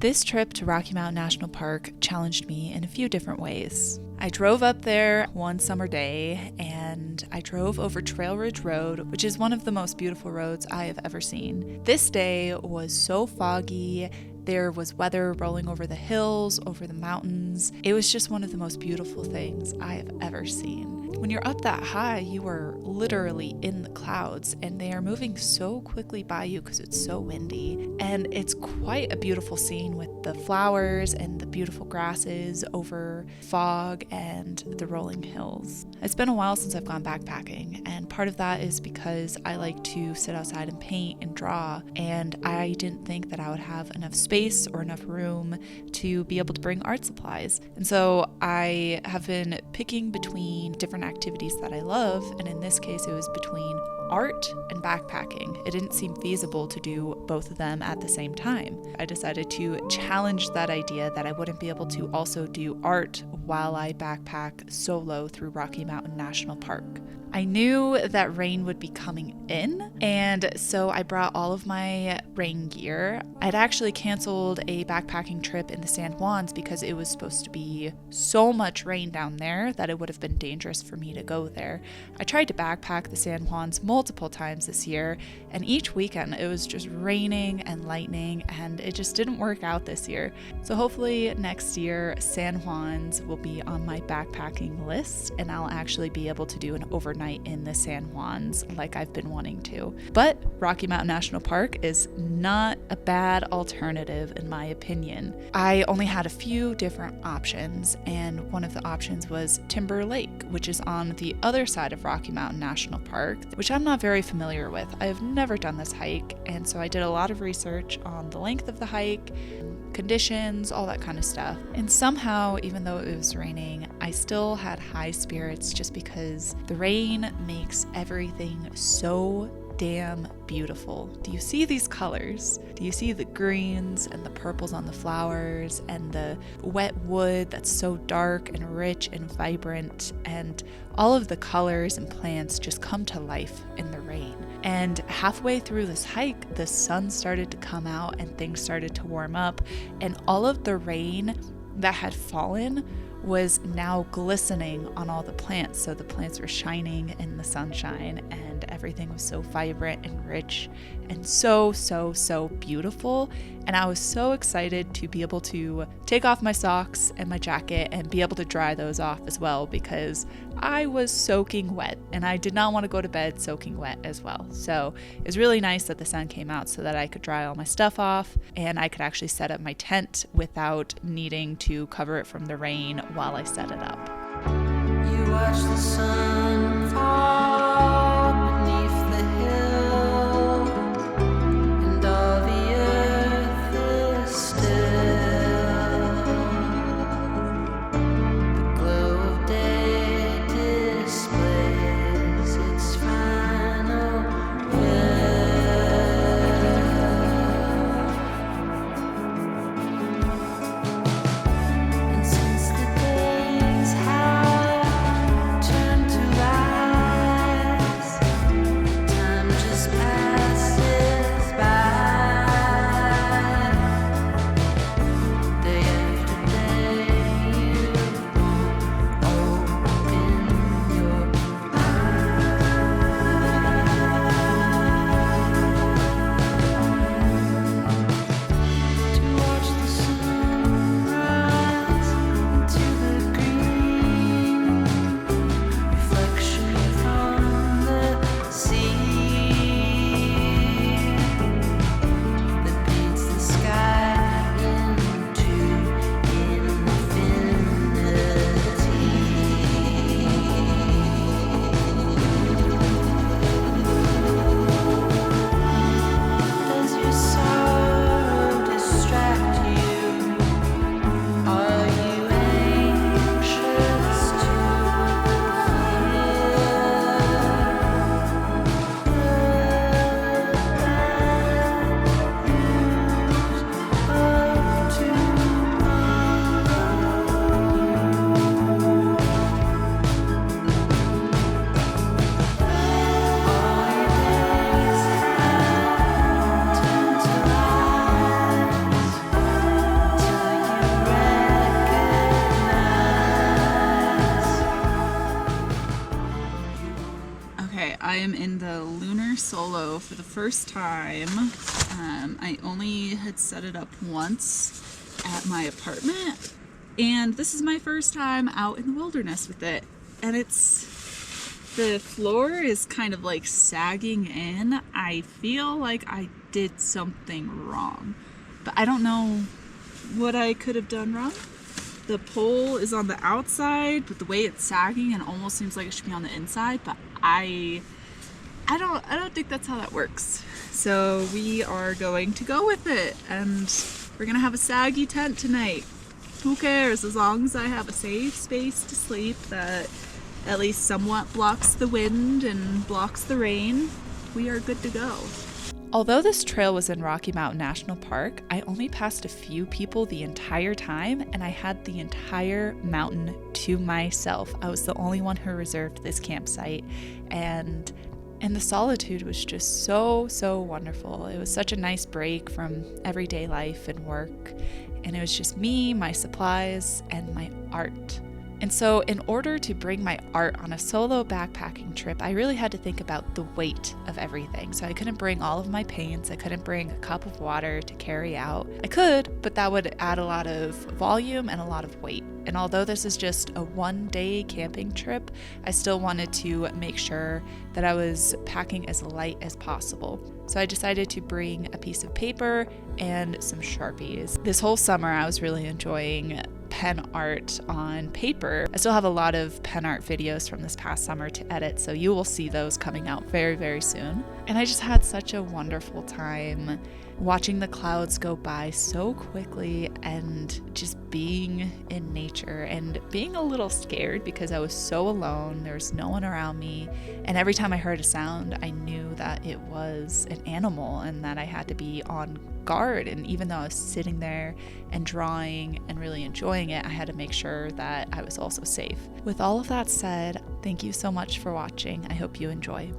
This trip to Rocky Mountain National Park challenged me in a few different ways. I drove up there one summer day and I drove over Trail Ridge Road, which is one of the most beautiful roads I have ever seen. This day was so foggy. There was weather rolling over the hills, over the mountains. It was just one of the most beautiful things I have ever seen. When you're up that high, you are literally in the clouds and they are moving so quickly by you because it's so windy. And it's quite a beautiful scene with the flowers and the beautiful grasses over fog and the rolling hills. It's been a while since I've gone backpacking, and part of that is because I like to sit outside and paint and draw, and I didn't think that I would have enough space or enough room to be able to bring art supplies. And so I have been picking between different activities that I love, and in this case it was between art and backpacking. It didn't seem feasible to do both of them at the same time. I decided to challenge that idea that I wouldn't be able to also do art while I backpack solo through Rocky Mountain National Park. I knew that rain would be coming in, and so I brought all of my rain gear. I'd actually canceled a backpacking trip in the San Juans because it was supposed to be so much rain down there that it would have been dangerous for me to go there. I tried to backpack the San Juans multiple times this year, and each weekend it was just raining and lightning, and it just didn't work out this year. So hopefully next year San Juans will be on my backpacking list, and I'll actually be able to do an overnight in the San Juans like I've been wanting to. But Rocky Mountain National Park is not a bad alternative in my opinion. I only had a few different options, and one of the options was Timber Lake, which is on the other side of Rocky Mountain National Park, which I'm not very familiar with. I have never done this hike, and so I did a lot of research on the length of the hike, conditions, all that kind of stuff. And somehow, even though it was raining, I still had high spirits just because the rain makes everything so damn beautiful. Do you see these colors? Do you see the greens and the purples on the flowers and the wet wood that's so dark and rich and vibrant, and all of the colors and plants just come to life in the rain. And halfway through this hike, the sun started to come out and things started to warm up, and all of the rain that had fallen was now glistening on all the plants. So the plants were shining in the sunshine, and everything was so vibrant and rich and so beautiful. And I was so excited to be able to take off my socks and my jacket and be able to dry those off as well, because I was soaking wet and I did not want to go to bed soaking wet as well. So it was really nice that the sun came out so that I could dry all my stuff off and I could actually set up my tent without needing to cover it from the rain while I set it up. You watch the sun fall beneath the hill, and all the earth is still. The glow of day displays its final and since the days have turned to light, solo for the first time. I only had set it up once at my apartment, and this is my first time out in the wilderness with it. And the floor is kind of like sagging in. I feel like I did something wrong, but I don't know what I could have done wrong. The pole is on the outside, but the way it's sagging, it almost seems like it should be on the inside, but I don't think that's how that works. So we are going to go with it, and we're gonna have a saggy tent tonight. Who cares, as long as I have a safe space to sleep that at least somewhat blocks the wind and blocks the rain, we are good to go. Although this trail was in Rocky Mountain National Park, I only passed a few people the entire time, and I had the entire mountain to myself. I was the only one who reserved this campsite, and the solitude was just so wonderful. It was such a nice break from everyday life and work, and it was just me, my supplies, and my art. And so in order to bring my art on a solo backpacking trip, I really had to think about the weight of everything. So I couldn't bring all of my paints. I couldn't bring a cup of water to carry out. I could, but that would add a lot of volume and a lot of weight. And although this is just a one-day camping trip, I still wanted to make sure that I was packing as light as possible. So I decided to bring a piece of paper and some Sharpies. This whole summer, I was really enjoying pen art on paper. I still have a lot of pen art videos from this past summer to edit, so you will see those coming out very soon. And I just had such a wonderful time watching the clouds go by so quickly and just being in nature and being a little scared because I was so alone. There was no one around me, and every time I heard a sound, I knew that it was an animal and that I had to be on guard. And even though I was sitting there and drawing and really enjoying it, I had to make sure that I was also safe. With all of that said, thank you so much for watching. I hope you enjoy.